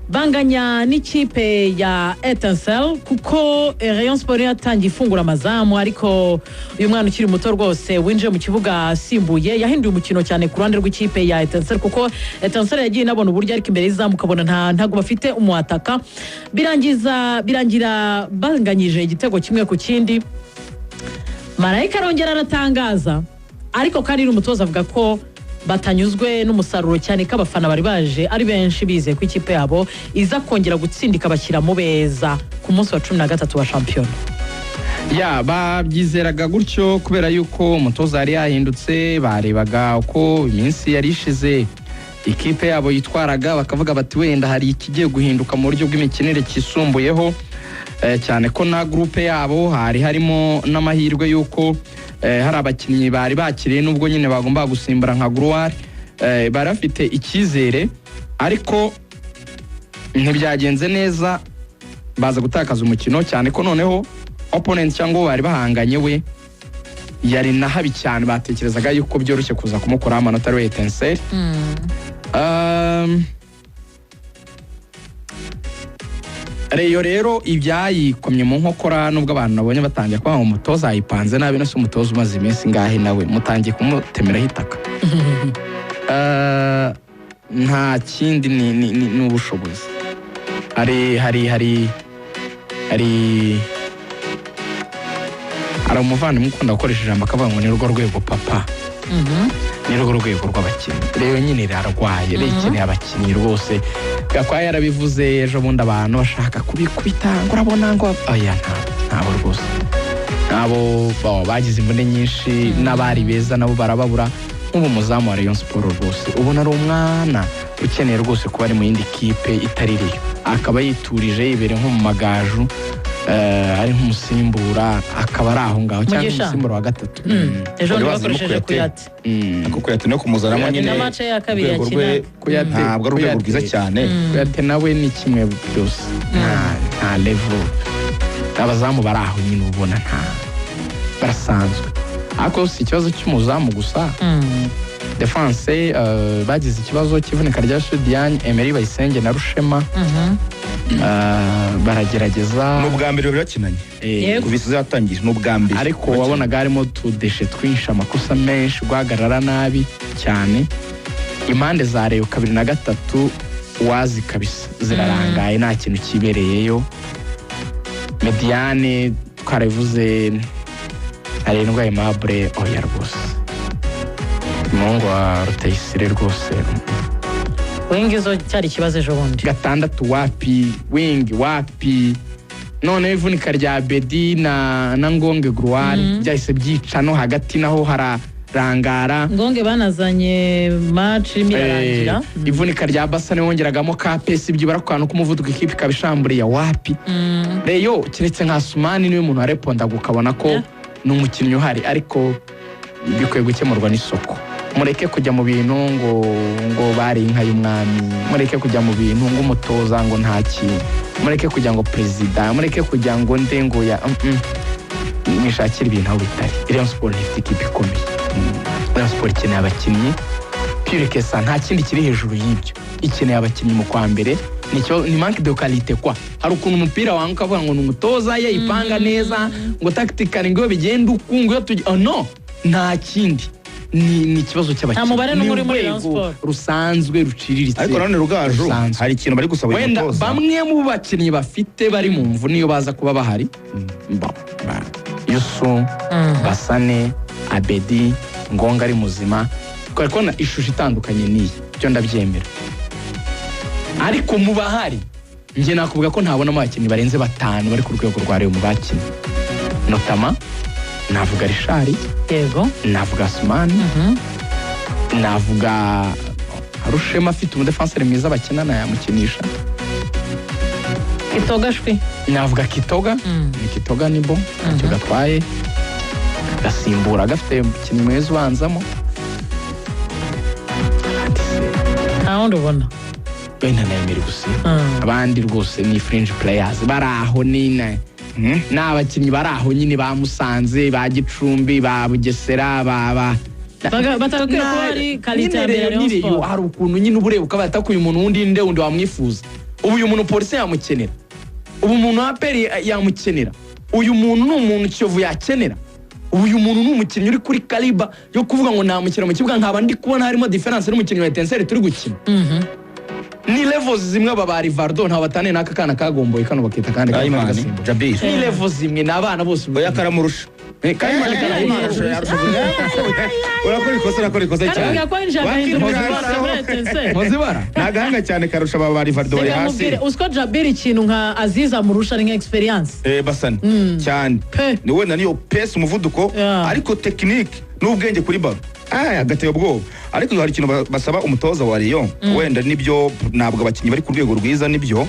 banganya n'ikipe ya Etincelle kuko Rayon Sport yatangiye ifungura amazamu ariko uyu mwana ukiri muto rwose winjiye mu kibuga asimbuye yahinduye umukino cyane ku ruhande rw'ikipe ya Etincelle kuko Etincelle yagiye nabona uburyo ariko imbere y'izamu ukabona ntago bafite umuataka birangira banganyije igitego kimwe ku kindi. Marayika arongera aratangaza ariko kandi n'umutoza avuga ko batanyuzwe n'umusaruro cyane k'abafana bari baje ari benshi bizeye ko ikipe yabo iza kongera gutsindika bashyira mu beza ku munsi wa 13 wa shampiyona. Babyizeraga gutyo kubera yuko umutoza yari yahindutse, barebaga uko iminsi yari ishize ikipe yabo yitwaraga bakavuga bati wenda hari ikigiye guhinduka mu buryo bw'imikinire kisumbuyeho, cyane ko na groupe yabo harimo n'amahirwe yuko hari abakinnyi bari bakiriye nubwo nyine bagomba gusimbura nka Gloire, bari bafite icyizere ariko ntibyagenze neza, baza gutakaza umukino cyane ko noneho opponent cyangwa bari bahanganye we yari nahabi cyane, batekerezaga yuko byoroshye kuza kumukora amanota ari Etincelle. Reyo rero ibyayikomye mu nkokora nubwo abantu nabonye batangiye kwa umutoza ayipanze nabi no se umutoza umaze iminsi ngahe nawe mutangiye kumutemeraho itaka. Nta kindi ni ubushobozi. Hari umuvandimwe ukunda gukoresha ijambo akavuga ngo ni rwo rwego papa, ni rwo rwego rw'abakinnyi. Rero nyine rarwaye, ikeneye abakinnyi rwose. Gakwaya yarabivuze ejo bundi abantu bashaka kubikubita ngo urabona ngo oya ntabwo rwose, nabo bagize imvune nyinshi n'abari beza nabo barababura. Nk'ubu muzamu wa Rayon Sport rwose ubona ari umwana ukeneye rwose kuba ari mu yindi kipe itari Rayon, akaba yiturije yibere nko mu magaju, ari nk'umusimbura akaba ari aho ngaho cyangwa umusimbura wa gatatu. Ejo bakoresheje Kuyate ako Kuyate no kumuzanamo nyine n'amace ya kabiri yakina Kuyate ntabwo ari urwego rwiza cyane. Kuyate nawe ni kimwe byose, nta level. Abazamu bari aho nyine ubona nta barasanzwe, ariko si ikibazo cy'umuzamu gusa. Defense bagize ikibazo cy'ivunika rya Sudiane, Emery Bayisenge na Rushema. Baragerageza n'ubwa mbere birakinanye kubisa zatangiye n'ubwa mbere, ariko wabonaga harimo tudeshe twinshi, amakosa menshi, guhagarara nabi cyane. Impande za Reyo 2 na 3 wazi kabisa zirarangaye, nta kintu kibereyeyo. Mediane twaravuze arindwa Aimable oya rwose, Mungu wa Rutayisire rwose wingizo cyari ikibazo ejo bundi. 6 wapi, wingi wapi, none ivunika rya Bedi na Ngonge Gloire byahise byica no hagati naho hararangara. Ngonge banazanye match imirangira, ivunika rya Basane wongeragamo KPS byibara kwano kumuvuduka ikipe kabishamburiye wapi. Reyo kiretse nka Sumani niwe muntu areponda gukabona ko n'umukinnyi uhari, ariko bikwiye gukemurwa n'isoko. Mureke kujya mu bintu ngo bari inka y'umwami, mureke kujya mu bintu ngo umutoza ngo ntaki, mureke kujya ngo president, mureke kujya ngo ndengo ya mwishakira ibintu aho bitari. Rayon Sport ifite ikipe ikomeye, Rayon Sport ikeneye abakinnyi pure kesa, nta kindi kiri hejuru y'ibyo. Ikeneye abakinnyi mu kwa mbere, ni manque de qualité kwa. Hari ukuntu umupira wanka avuga ngo n'umutoza yayipanga neza ngo tactically ngo bigenda ukungu no, nta kindi. Ni ikibazo cy'abakinnyi, nta mubare n'umuri muri Rayon Sport rusanzwe ruciriritse. Ariko none Rugaju hari ikintu bari gusaba wenda bamwe mu bakinnyi bafite bari mu mvu niyo baza kuba bahari. Yusu, Basane, Abedi, Ngonga ari muzima, twari kubona ishusho itandukanye n'iyi, byo ndabyemera. Ariko mu bahari njye nakuvuga ko ntabonamo abakinnyi barenze 5 bari ku rwego rwa Rayon mu bakinnyi. Notama navuga Richard, yego, navuga Sumani, navuga Rushema afite umudefenseur mwiza bakinana yamukinisha. Kitoga shwi, navuga Kitoga, Kitoga ni bo cyo gatwaye gasimbura gafite umukinnyi mwiza ubanzamo. aho ndubona bene nemera gusa abandi rwose ni fringe players baraho nina n'abakinnyi baraho nyine bamusanze ba Gicumbi ba Bugesera ba batagakwiye kuba ari kalite ya mbere ya Rayon Sport. hari ukuntu nyine ubureba ukaba yatakuye umuntu wundi nde wundi wamwifuza. Ubu uyu muntu polisi yamukenera, ubu umuntu wa peri yamukenera, uyu muntu ni umuntu Kiyovu yakenera, uyu muntu ni umukinnyi uri kuri kaliba yo kuvuga ngo namukira mu kibuga nkaba ndi kubona harimo difference n'umukinnyi wa Etincelle turi gukina. Ni levels zimwe aba Rivaldo nta batane n'aka kana kagomboye kano bakita kandi Kayimani Jabir ni levels zimwe n'abana bose oya karamurusha Kayimani urakora ikosa cyane Muzibara nagahanga cyane karusha aba Rivaldo bari hasi usko Jabir ikintu nka Aziza murusha ni experience basani cyane ni wenda niyo pace umuvuduko ariko technique n'ubwenge kuri baro agateye ubwoba ariko hari ikintu basaba umutoza wa Rayon wenda nibyo ntabwo abakinnyi bari ku rwego rwiza nibyo